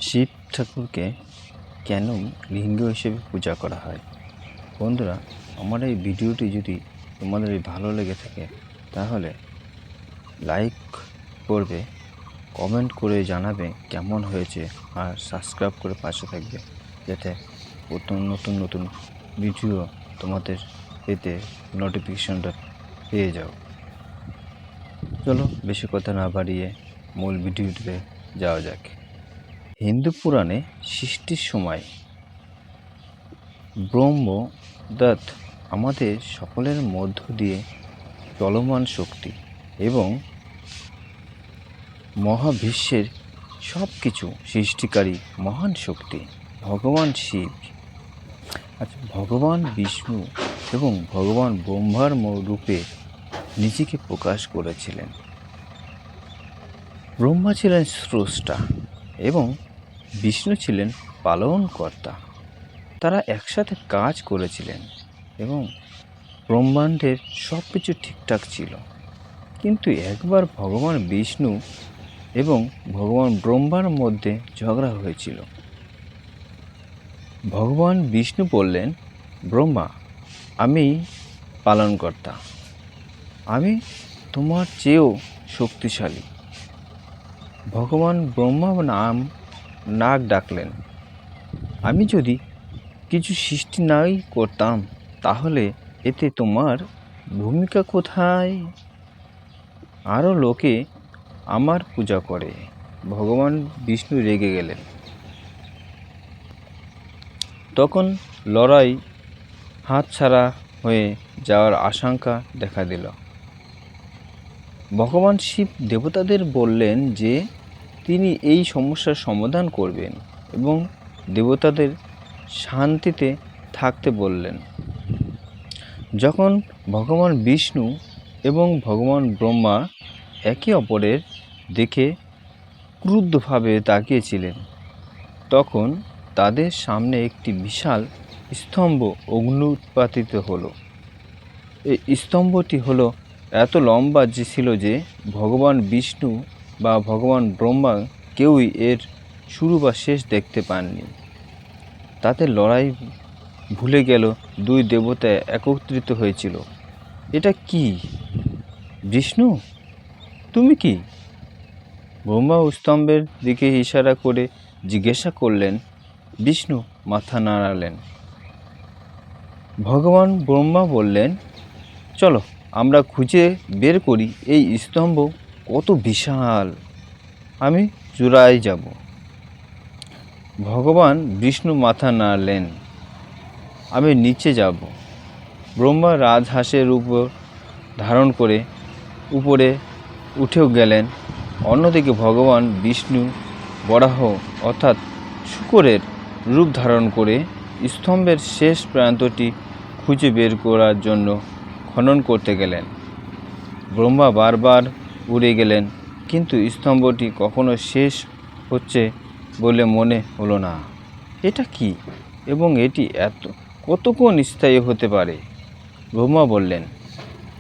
শিব ঠাকুরকে কেন লিঙ্গ হিসেবে পূজা করা হয়? বন্ধুরা, আমার এই ভিডিওটি যদি তোমাদের ভালো লেগে থাকে তাহলে লাইক করবে, কমেন্ট করে জানাবে কেমন হয়েছে, আর সাবস্ক্রাইব করে পাশে থাকবে যাতে নতুন নতুন ভিডিও তোমাদের পেতে নোটিফিকেশনটা পেয়ে যাও। চলো বেশি কথা না বাড়িয়ে মূল ভিডিওটিতে যাওয়া যাক। হিন্দু পুরাণে সৃষ্টির সময় ব্রহ্মদত্ত আমাদের সকলের মধ্য দিয়ে চলমান শক্তি এবং মহাবিশ্বের সব কিছু সৃষ্টিকারী মহান শক্তি ভগবান শিব, ভগবান বিষ্ণু এবং ভগবান ব্রহ্মার রূপে নিজেকে প্রকাশ করেছিলেন। ব্রহ্মা ছিলেন স্রষ্টা এবং বিষ্ণু ছিলেন পালনকর্তা। তারা একসাথে কাজ করেছিলেন এবং ব্রহ্মাণ্ডের সব কিছু ঠিকঠাক ছিল। কিন্তু একবার ভগবান বিষ্ণু এবং ভগবান ব্রহ্মার মধ্যে ঝগড়া হয়েছিল। ভগবান বিষ্ণু বললেন, ব্রহ্মা, আমি পালনকর্তা, আমি তোমার চেয়েও শক্তিশালী। ভগবান ব্রহ্মা নাক ডাকলেন, আমি যদি কিছু সৃষ্টি নাই করতাম তাহলে এতে তোমার ভূমিকা কোথায়? আরও লোকে আমার পূজা করে। ভগবান বিষ্ণু রেগে গেলেন। তখন লড়াই হাতছাড়া হয়ে যাওয়ার আশঙ্কা দেখা দিল। ভগবান শিব দেবতাদের বললেন যে তিনি এই সমস্যার সমাধান করবেন এবং দেবতাদের শান্তিতে থাকতে বললেন। যখন ভগবান বিষ্ণু এবং ভগবান ব্রহ্মা একে অপরের দিকে ক্রুদ্ধভাবে তাকিয়েছিলেন, তখন তাদের সামনে একটি বিশাল স্তম্ভ অগ্নুৎপাতিত হলো। এই স্তম্ভটি হলো এত লম্বা যে ছিল যে ভগবান বিষ্ণু বা ভগবান ব্রহ্মা কেউই এর শুরু বা শেষ দেখতে পাননি। তাদের লড়াই ভুলে গেল, দুই দেবতা একত্রিত হয়েছিল। এটা কি? বিষ্ণু, তুমি কি? ব্রহ্মা স্তম্ভের দিকে ইশারা করে জিজ্ঞাসা করলেন। বিষ্ণু মাথা নাড়ালেন। ভগবান ব্রহ্মা বললেন, চলো আমরা খুঁজে বের করি এই স্তম্ভ কত বিশাল, আমি চূড়ায় যাব। ভগবান বিষ্ণু মাথা নাড়লেন, আমি নিচে যাব। ব্রহ্মা রাজহাঁসের উপর ধারণ করে উপরে উঠেও গেলেন। অন্যদিকে ভগবান বিষ্ণু বরাহ অর্থাৎ শূকরের রূপ ধারণ করে স্তম্ভের শেষ প্রান্তটি খুঁজে বের করার জন্য খনন করতে গেলেন। ব্রহ্মা বারবার উড়ে গেলেন, কিন্তু স্তম্ভটি কখনো শেষ হচ্ছে বলে মনে হলো না। এটা কি এবং এটি কতক্ষণ স্থায়ী হতে পারে? ব্রহ্মা বললেন।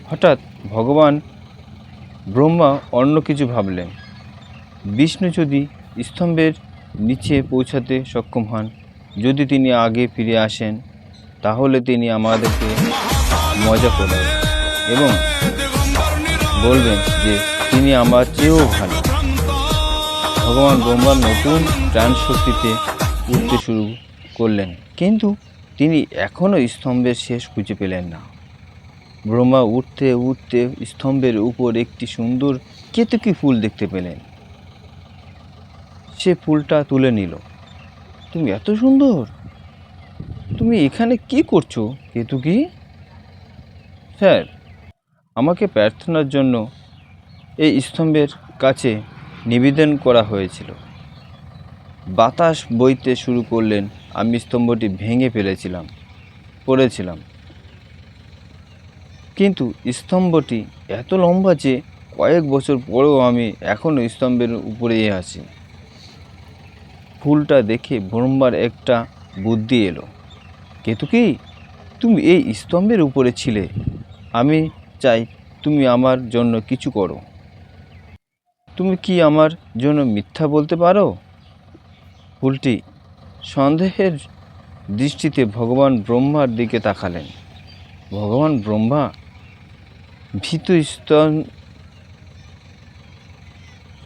হঠাৎ ভগবান ব্রহ্মা অন্য কিছু ভাবলেন। বিষ্ণু যদি স্তম্ভের নিচে পৌঁছাতে সক্ষম হন, যদি তিনি আগে ফিরে আসেন, তাহলে তিনি আমাদেরকে মজা করবেন এবং বলবেন যে তিনি আমার চেয়েও ভালো। ভগবান ব্রহ্মার নতুন প্রাণ শক্তিতে উঠতে শুরু করলেন, কিন্তু তিনি এখনও স্তম্ভের শেষ খুঁজে পেলেন না। ব্রহ্মা উঠতে উঠতে স্তম্ভের উপর একটি সুন্দর কেতকী ফুল দেখতে পেলেন। সে ফুলটা তুলে নিল। তুমি এত সুন্দর, তুমি এখানে কি করছো কেতকী? স্যার, আমাকে প্রার্থনার জন্য এই স্তম্ভের কাছে নিবেদন করা হয়েছিল। বাতাস বইতে শুরু করলেন, আমি স্তম্ভটি ভেঙে পড়েছিলাম, কিন্তু স্তম্ভটি এত লম্বা যে কয়েক বছর পরেও আমি এখনও স্তম্ভের উপরেই আছি। ফুলটা দেখে ব্রহ্মার একটা বুদ্ধি এলো। কেতকী, তুমি এই স্তম্ভের উপরে ছিলে, আমি চাই তুমি আমার জন্য কিছু করো। তুমি কি আমার জন্য মিথ্যা বলতে পারো? ফুলটি সন্দেহের দৃষ্টিতে ভগবান ব্রহ্মার দিকে তাকালেন। ভগবান ব্রহ্মা ভীত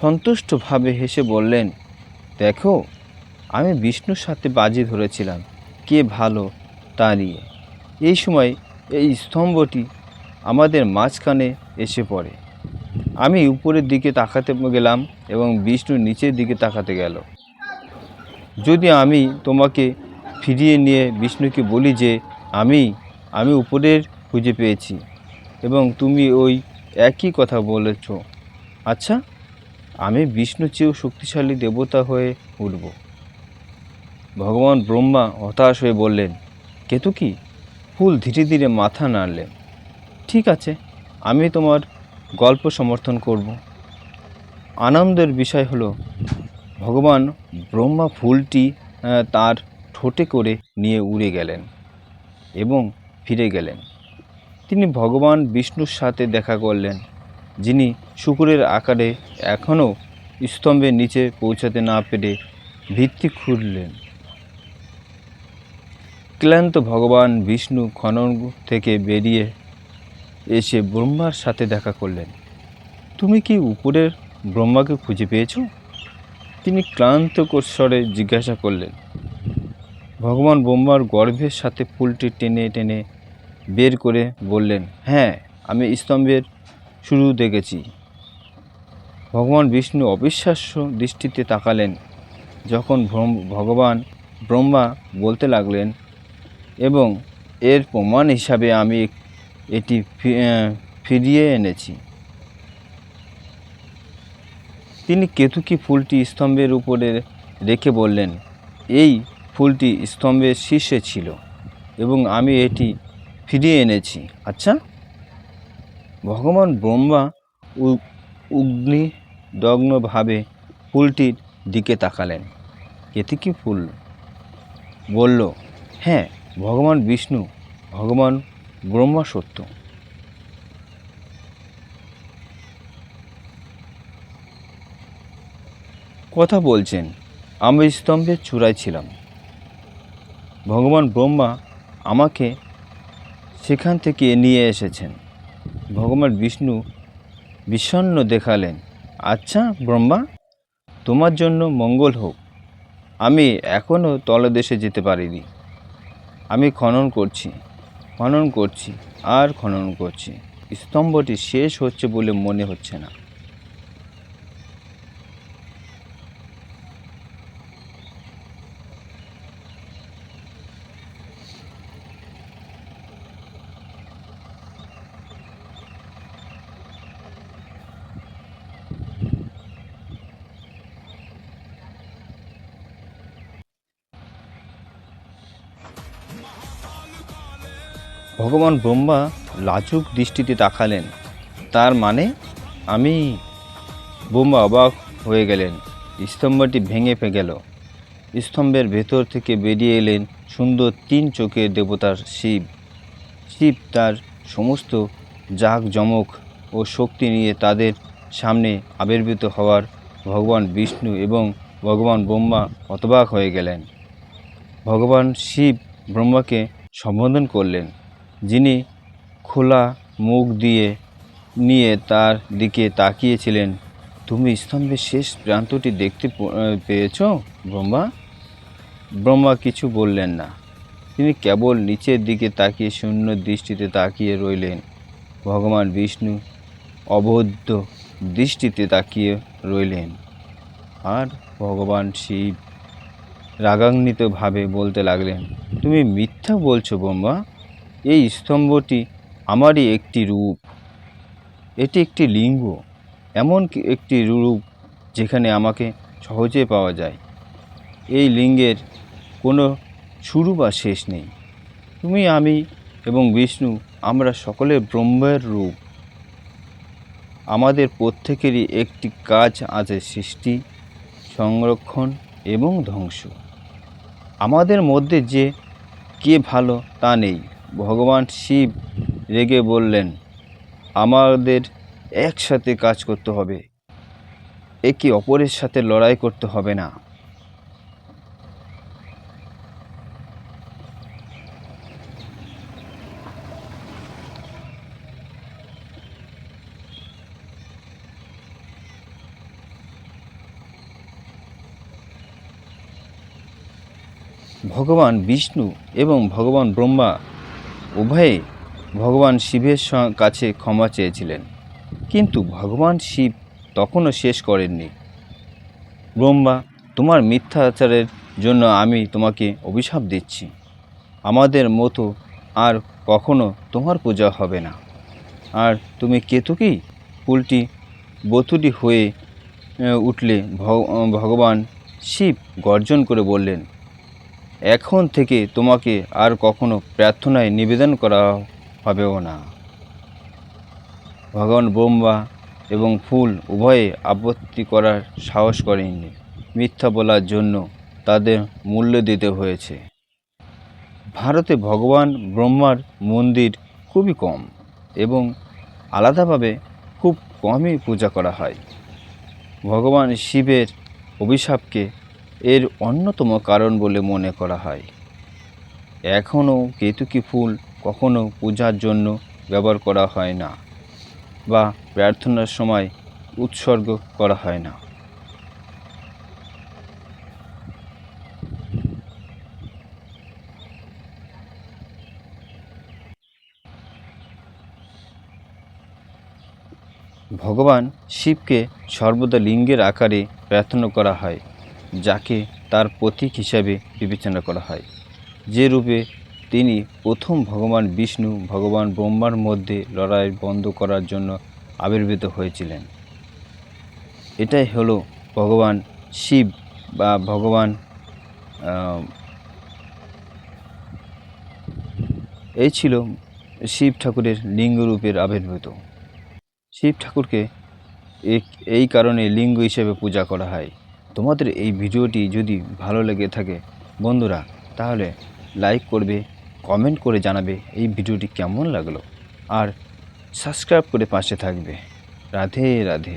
সন্তুষ্টভাবে হেসে বললেন, দেখো, আমি বিষ্ণুর সাথে বাজি ধরেছিলাম কে ভালো তা নিয়ে। এই সময় এই স্তম্ভটি আমাদের মাঝখানে এসে পড়ে। আমি উপরের দিকে তাকাতে গেলাম এবং বিষ্ণু নিচের দিকে তাকাতে গেল। যদি আমি তোমাকে ফিরিয়ে নিয়ে বিষ্ণুকে বলি যে আমি আমি উপরের খুঁজে পেয়েছি এবং তুমি ওই একই কথা বলেছ, আচ্ছা, আমি বিষ্ণু চেয়েও শক্তিশালী দেবতা হয়ে উঠব। ভগবান ব্রহ্মা হতাশ হয়ে বললেন, কেতকী। ফুল ধীরে ধীরে মাথা নাড়লেন। ঠিক আছে, আমি তোমার গল্প সমর্থন করব। আনন্দের বিষয় হলো ভগবান ব্রহ্মা ফুলটি তার ঠোঁটে করে নিয়ে উড়ে গেলেন এবং ফিরে গেলেন। তিনি ভগবান বিষ্ণুর সাথে দেখা করলেন, যিনি শুকুরের আকারে এখনও স্তম্ভের নিচে পৌঁছাতে না পেরে ভিত্তি খুঁড়লেন। ক্লান্ত ভগবান বিষ্ণু খনন থেকে বেরিয়ে এসে ব্রহ্মার সাথে দেখা করলেন। তুমি কি উপরের ব্রহ্মাকে খুঁজে পেয়েছো? তিনি ক্লান্ত স্বরে জিজ্ঞাসা করলেন। ভগবান ব্রহ্মার গর্ভের সাথে ফুলটি টেনে টেনে বের করে বললেন, হ্যাঁ, আমি স্তম্ভের শুরু দেখেছি। ভগবান বিষ্ণু অবিশ্বাস্য দৃষ্টিতে তাকালেন যখন ভগবান ব্রহ্মা বলতে লাগলেন, এবং এর প্রমাণ হিসাবে আমি এটি ফিরিয়ে এনেছি। তিনি কেতকী ফুলটি স্তম্ভের উপরে রেখে বললেন, এই ফুলটি স্তম্ভের শীর্ষে ছিল এবং আমি এটি ফিরিয়ে এনেছি। আচ্ছা। ভগবান ব্রহ্মা অগ্নিদগ্ধভাবে ফুলটির দিকে তাকালেন। কেতকী ফুল বলল, হ্যাঁ, ভগবান বিষ্ণু, ভগবান ব্রহ্মা সত্য। কথা বলছেন, আমি স্তম্ভের চূড়ায় ছিলাম। ভগবান ব্রহ্মা আমাকে সেখান থেকে নিয়ে এসেছেন। ভগবান বিষ্ণু বিষণ্ণ দেখালেন, আচ্ছা ব্রহ্মা, তোমার জন্য মঙ্গল হোক। আমি এখনও তলদেশে যেতে পারিনি। আমি খনন করছি আর খনন করছি। স্তম্ভটি শেষ হচ্ছে বলে মনে হচ্ছে না। ভগবান ব্রহ্মা লাজুক দৃষ্টিতে তাকালেন। তার মানে আমি? ব্রহ্মা অবাক হয়ে গেলেন। স্তম্ভটি ভেঙে গেল। স্তম্ভের ভেতর থেকে বেরিয়ে এলেন সুন্দর 3 চোখের দেবতার শিব। শিব তার সমস্ত জাঁকজমক ও শক্তি নিয়ে তাদের সামনে আবির্ভূত হওয়ার ভগবান বিষ্ণু এবং ভগবান ব্রহ্মা হতবাক হয়ে গেলেন। ভগবান শিব ব্রহ্মাকে সম্বোধন করলেন, যিনি খোলা মুখ নিয়ে তার দিকে তাকিয়েছিলেন। তুমি স্তম্ভের শেষ প্রান্তটি দেখতে পেয়েছ ব্রহ্মা? ব্রহ্মা কিছু বললেন না। তিনি কেবল নিচের দিকে তাকিয়ে শূন্য দৃষ্টিতে তাকিয়ে রইলেন। ভগবান বিষ্ণু অবদ্ধ দৃষ্টিতে তাকিয়ে রইলেন। আর ভগবান শিব রাগান্বিতভাবে বলতে লাগলেন, তুমি মিথ্যা বলছো ব্রহ্মা। এই স্তম্ভটি আমারই একটি রূপ। এটি একটি লিঙ্গ, এমন একটি রূপ যেখানে আমাকে সহজে পাওয়া যায়। এই লিঙ্গের কোনো শুরু বা শেষ নেই। তুমি, আমি এবং বিষ্ণু, আমরা সকলে ব্রহ্মের রূপ। আমাদের প্রত্যেকেরই একটি কাজ আছে, সৃষ্টি, সংরক্ষণ এবং ধ্বংস। আমাদের মধ্যে যে কে ভালো তা নেই। ভগবান শিব রেগে বললেন, আমাদের একসাথে কাজ করতে হবে, একে অপরের সাথে লড়াই করতে হবে না। ভগবান বিষ্ণু এবং ভগবান ব্রহ্মা উভয়ে ভগবান শিবের কাছে ক্ষমা চেয়েছিলেন, কিন্তু ভগবান শিব তখনও শেষ করেননি। ব্রহ্মা, তোমার মিথ্যাচারের জন্য আমি তোমাকে অভিশাপ দিচ্ছি। আমাদের মতো আর কখনো তোমার পূজা হবে না। আর তুমি কেতকী ফুলটি বতুটি হয়ে উঠলে ভগবান শিব গর্জন করে বললেন, এখন থেকে তোমাকে আর কখনো প্রার্থনায় নিবেদন করা হবেও না। ভগবান ব্রহ্মা এবং ফুল উভয়ে আপত্তি করার সাহস করেননি। মিথ্যা বলার জন্য তাদের মূল্য দিতে হয়েছে। ভারতে ভগবান ব্রহ্মার মন্দির খুবই কম এবং আলাদাভাবে খুব কমই পূজা করা হয়। ভগবান শিবের অভিশাপকে এর অন্যতম কারণ বলে মনে করা হয়। এখনও কেতকী ফুল কখনো পূজার জন্য ব্যবহার করা হয় না বা প্রার্থনার সময় উৎসর্গ করা হয় না। ভগবান শিবকে সর্বদা লিঙ্গের আকারে প্রার্থনা করা হয়, যাকে তার প্রতীক হিসাবে বিবেচনা করা হয়। যে রূপে তিনি প্রথম ভগবান বিষ্ণু ভগবান ব্রহ্মার মধ্যে লড়াই বন্ধ করার জন্য আবির্ভূত হয়েছিলেন। এটাই হলো ভগবান শিব বা ভগবান এই ছিল শিব ঠাকুরের লিঙ্গরূপের আবির্ভূত। শিব ঠাকুরকে এই কারণে লিঙ্গ হিসেবে পূজা করা হয়। তোমাদের এই ভিডিওটি যদি ভালো লেগে থাকে বন্ধুরা, তাহলে লাইক করবে, কমেন্ট করে জানাবে এই ভিডিওটি কেমন লাগলো, আর সাবস্ক্রাইব করে পাশে থাকবে। রাধে রাধে।